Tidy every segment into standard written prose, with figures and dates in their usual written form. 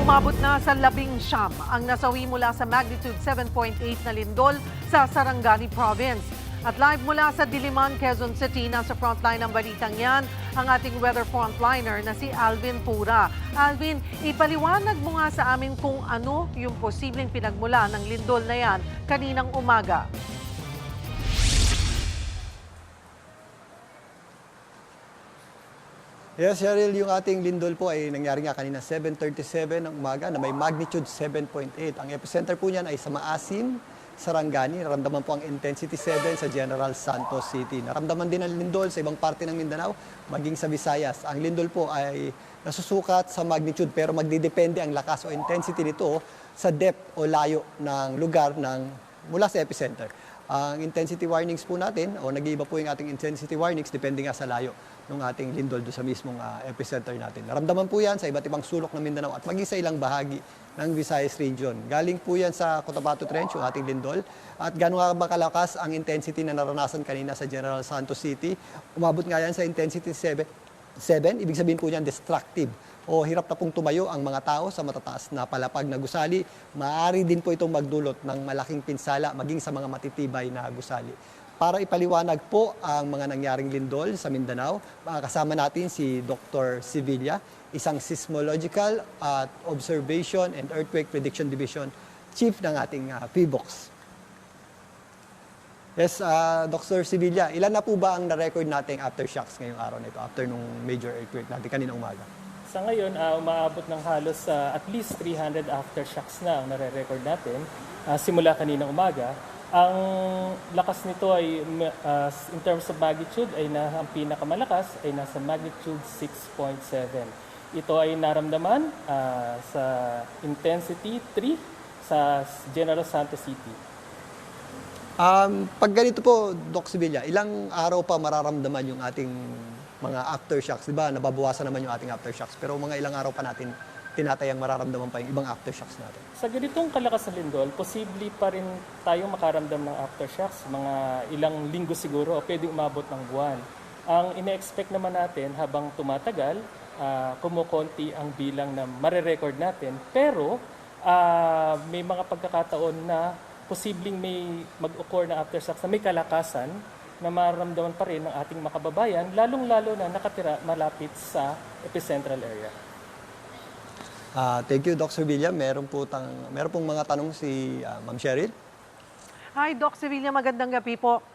Umabot na sa 19 ang nasawi mula sa magnitude 7.8 na lindol sa Sarangani Province. At live mula sa Diliman, Quezon City, nasa frontline ng balitang yan, ang ating weather frontliner na si Alvin Pura. Alvin, ipaliwanag mo nga sa amin kung ano yung posibleng pinagmula ng lindol na yan kaninang umaga. Yes, Cheryl, yung ating lindol po ay nangyari nga kanina 7:37 ng umaga na may magnitude 7.8. Ang epicenter po niyan ay sa Maasim, Sarangani. Naramdaman po ang intensity 7 sa General Santos City. Naramdaman din ang lindol sa ibang parte ng Mindanao, maging sa Visayas. Ang lindol po ay nasusukat sa magnitude pero magdidepende ang lakas o intensity nito sa depth o layo ng lugar mula sa epicenter. Ang intensity warnings po natin o nag-iiba po yung ating intensity warnings depende nga sa layo ng ating lindol doon sa mismong epicenter natin. Naramdaman po yan sa iba't ibang sulok ng Mindanao at maging sa ilang bahagi ng Visayas region. Galing po yan sa Cotabato Trench, yung ating lindol. At gano'n ba kalakas ang intensity na naranasan kanina sa General Santos City? Umabot nga yan sa intensity 7. Ibig sabihin po yan destructive o hirap na pong tumayo ang mga tao sa matataas na palapag na gusali. Maaari din po itong magdulot ng malaking pinsala maging sa mga matitibay na gusali. Para ipaliwanag po ang mga nangyaring lindol sa Mindanao, kasama natin si Dr. Sevilla, isang Seismological Observation and Earthquake Prediction Division Chief ng ating PHIVOLCS. Yes, Dr. Sevilla, ilan na po ba ang na-record nating aftershocks ngayong araw na ito, after nung major earthquake natin kaninang umaga? Sa ngayon, umaabot ng halos at least 300 aftershocks na ang nare-record natin simula kaninang umaga. Ang lakas nito ay in terms of magnitude ay ang pinakamalakas ay nasa magnitude 6.7. Ito ay naramdaman sa intensity 3 sa General Santos City. Pag ganito po, Doc Sevilla, ilang araw pa mararamdaman yung ating mga aftershocks? Diba, nababawasan naman yung ating aftershocks, pero mga ilang araw pa natin tinatayang mararamdaman pa yung ibang aftershocks natin. Sa ganitong kalakas na lindol, posible pa rin tayong makaramdam ng aftershocks, mga ilang linggo siguro o pwedeng umabot ng buwan. Ang ine-expect naman natin habang tumatagal, kumukonti ang bilang na mare-record natin, pero may mga pagkakataon na posibleng may mag-occur na aftershocks na may kalakasan na mararamdaman pa rin ng ating makababayan, lalong-lalo na nakatira malapit sa epicentral area. Thank you, Dr. Sevilla. Meron pong mga tanong si Ma'am Cheryl. Hi, Doc Sevilla. Magandang gabi po.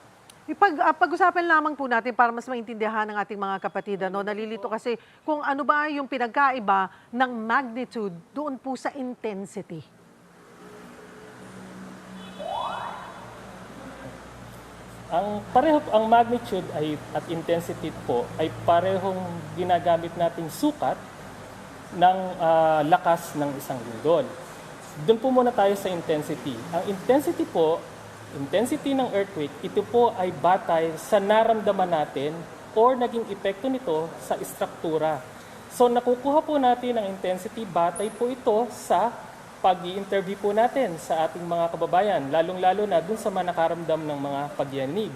Pag-usapan lamang po natin para mas maintindihan ng ating mga kapatid. Nalilito kasi kung ano ba yung pinagkaiba ng magnitude doon po sa intensity. Ang magnitude at intensity po ay parehong ginagamit nating sukat ng lakas ng isang lindol. Doon po muna tayo sa intensity. Ang intensity po, intensity ng earthquake, ito po ay batay sa naramdaman natin or naging epekto nito sa istruktura. So nakukuha po natin ang intensity, batay po ito sa pag-i-interview po natin sa ating mga kababayan, lalong-lalo na dun sa mga nakaramdam ng mga pagyanig.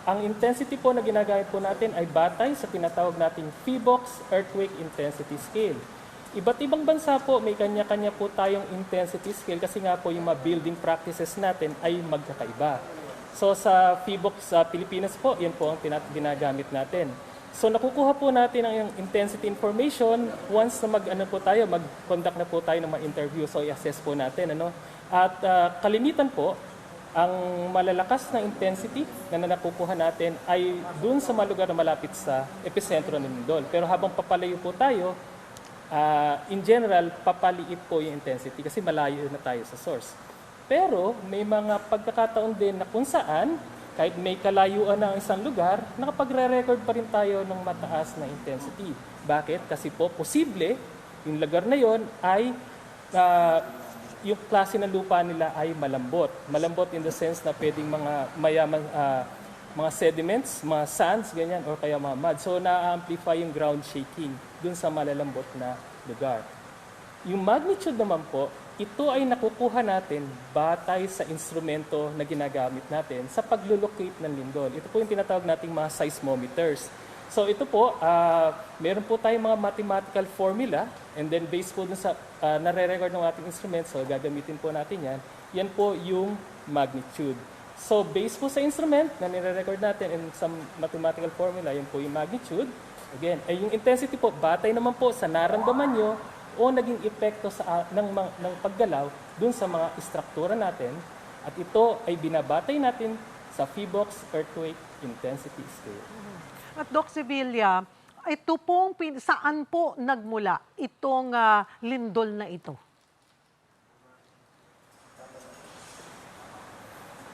Ang intensity po na ginagamit po natin ay batay sa tinatawag nating PHIVOLCS Earthquake Intensity Scale. Iba't ibang bansa po may kanya-kanya po tayong intensity scale kasi nga po yung mga building practices natin ay magkakaiba. So sa PHIVOLCS sa Pilipinas po, yan po ang ginagamit natin. So nakukuha po natin ang intensity information once na mag-conduct na po tayo ng mga interview. So i-assess po natin. At kalimitan po, ang malalakas na intensity na nakukuha natin ay dun sa mga lugar na malapit sa epicentro ng lindol. Pero habang papalayo po tayo, in general, papaliit po yung intensity kasi malayo na tayo sa source. Pero may mga pagkakataon din na kung saan, kahit may kalayuan ng isang lugar, nakapagre-record pa rin tayo ng mataas na intensity. Bakit? Kasi po, posible, yung lugar na yon ay yung klase ng lupa nila ay malambot. Malambot in the sense na pwedeng mga mayaman, mga sediments, mga sands, ganyan, or kaya mga mud. So, na-amplify yung ground shaking dun sa malalambot na lugar. Yung magnitude naman po, ito ay nakukuha natin batay sa instrumento na ginagamit natin sa paglulocate ng lindol. Ito po yung tinatawag nating mga seismometers. So ito po, meron po tayong mga mathematical formula and then based po dun sa nare-record ng ating instrument, so gagamitin po natin yan. Yan po yung magnitude. So based po sa instrument na nire-record natin and some mathematical formula, yan po yung magnitude. Again, ay yung intensity po, batay naman po sa naramdaman nyo o naging epekto ng paggalaw dun sa mga istruktura natin. At ito ay binabatay natin sa PHIVOLCS Earthquake Intensity Scale. At Doc Sevilla, ito pong saan po nagmula itong lindol na ito?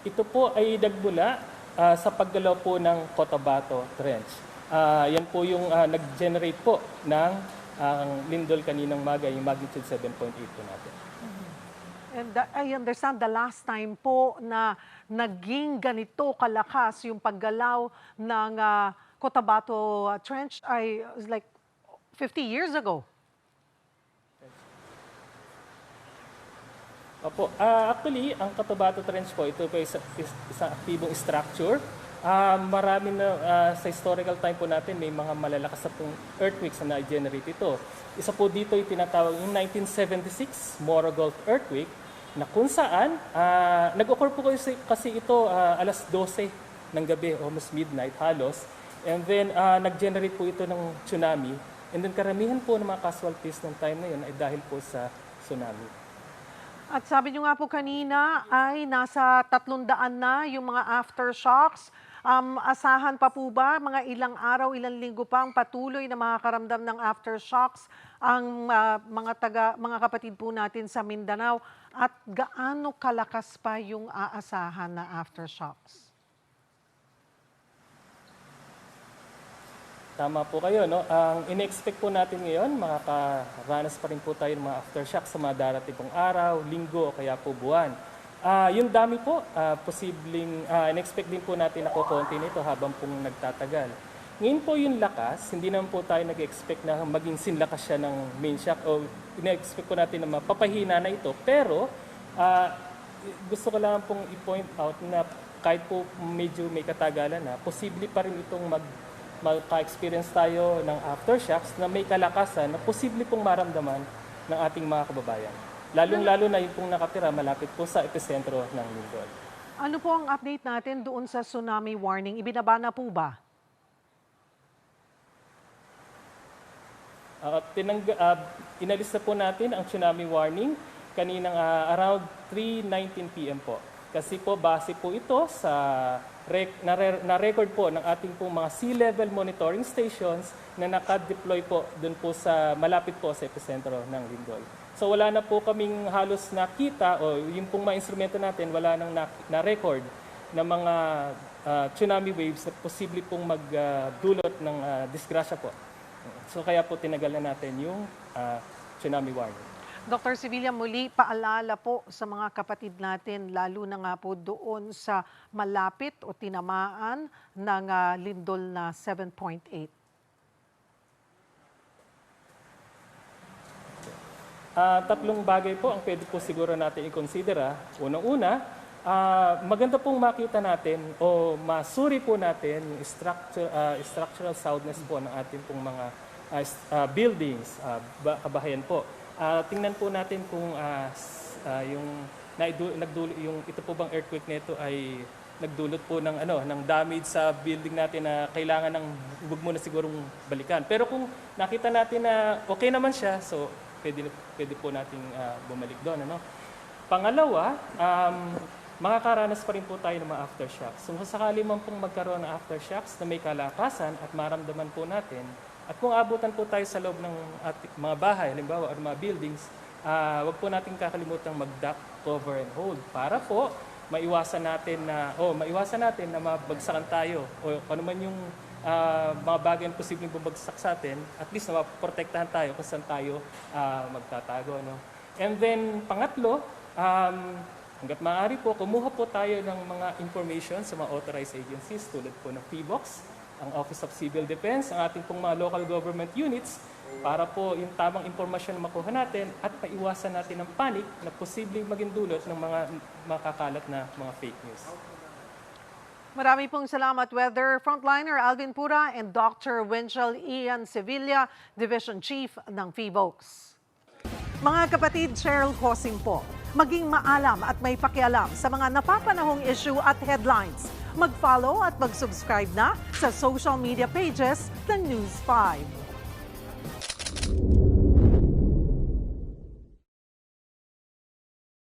Ito po ay nagmula sa paggalaw po ng Cotabato Trench. Yan po yung nag-generate po ng lindol kaninang maga, yung magnitude 7.8 po natin. And I understand the last time po na naging ganito kalakas yung paggalaw ng Cotabato Trench ay like 50 years ago. Opo, actually, ang Cotabato Trench po, ito po isang aktibong structure. Marami na sa historical time po natin, may mga malalakas na pong earthquakes na na-generate ito. Isa po dito yung tinatawag yung 1976 Moro Gulf Earthquake, na kung saan, nag-occur po kasi ito alas 12 ng gabi, almost midnight halos. And then, nag-generate po ito ng tsunami. And then, karamihan po ng mga casualties ng time na yun ay dahil po sa tsunami. At sabi nyo nga po kanina ay nasa 300 na yung mga aftershocks. Asahan pa po ba mga ilang araw, ilang linggo pang patuloy na makakaramdam ng aftershocks ang mga kapatid po natin sa Mindanao? At gaano kalakas pa yung aasahan na aftershocks? Tama po kayo, no? Ang ine-expect po natin ngayon, makakaranas pa rin po tayo ng mga aftershocks sa mga darating pong araw, linggo, o kaya po buwan. Yung dami po, posibleng, in-expect din po natin na kukunti nito habang pong nagtatagal. Ngayon po yung lakas, hindi naman po tayo nag-expect na maging sinlakas siya ng main shock o ine-expect po natin na mapapahina na ito. Pero gusto ko lang pong i-point out na kahit po medyo may katagalan na, posible pa rin itong magka-experience tayo ng aftershocks na may kalakasan na posible pong maramdaman ng ating mga kababayan. Lalong-lalo na yung pong nakatira malapit po sa epicentro ng lindol. Ano po ang update natin doon sa tsunami warning? Ibinaba na po ba? Inalis na po natin ang tsunami warning kaninang around 3:19 p.m. po. Kasi po base po ito sa na-record po ng ating pong mga sea level monitoring stations na naka-deploy po doon po sa malapit po sa epicentro ng lindol. So wala na po kaming halos nakita o yung pong mga instrumento natin wala nang na-record na mga tsunami waves na posible pong magdulot ng disgrasya po. So kaya po tinagal na natin yung tsunami warning. Dr. Sevilla, muli paalala po sa mga kapatid natin, lalo na nga po doon sa malapit o tinamaan ng lindol na 7.8. Tatlong bagay po ang pwede po siguro natin i-considera. Unang-una, maganda pong makita natin o masuri po natin yung structural soundness po ng ating pong mga buildings, kabahayan po. Tingnan po natin kung yung ito po bang earthquake nito ay nagdulot po ng ng damage sa building natin na kailangan ng huwag muna sigurong balikan. Pero kung nakita natin na okay naman siya, so pwede po nating bumalik doon, Pangalawa, makakaranas pa rin po tayo ng mga aftershocks. So sakali man pong magkaroon ng aftershocks na may kalakasan at maramdaman po natin, at kung abutan po tayo sa loob ng mga bahay, halimbawa, or mga buildings, wag po natin kakalimutan mag-duck, cover, and hold para po maiwasan natin na mabagsakan tayo o ano man yung mga bagay na posibleng bumagsak sa atin, at least na maprotektahan tayo kung saan tayo magtatago. And then, pangatlo, hanggat maaari po, kumuha po tayo ng mga information sa mga authorized agencies tulad po ng PHIVOLCS, ang Office of Civil Defense, ang ating pong mga local government units para po yung tamang impormasyon na makuha natin at maiwasan natin ang panic na posibleng maging dulot ng mga makakalat na mga fake news. Marami pong salamat, Weather Frontliner Alvin Pura and Dr. Winchell Ian Sevilla, Division Chief ng PHIVOLCS. Mga kapatid, Cheryl Cosim po. Maging maalam at may pakialam sa mga napapanahong issue at headlines. Mag-follow at mag-subscribe na sa social media pages ng News 5.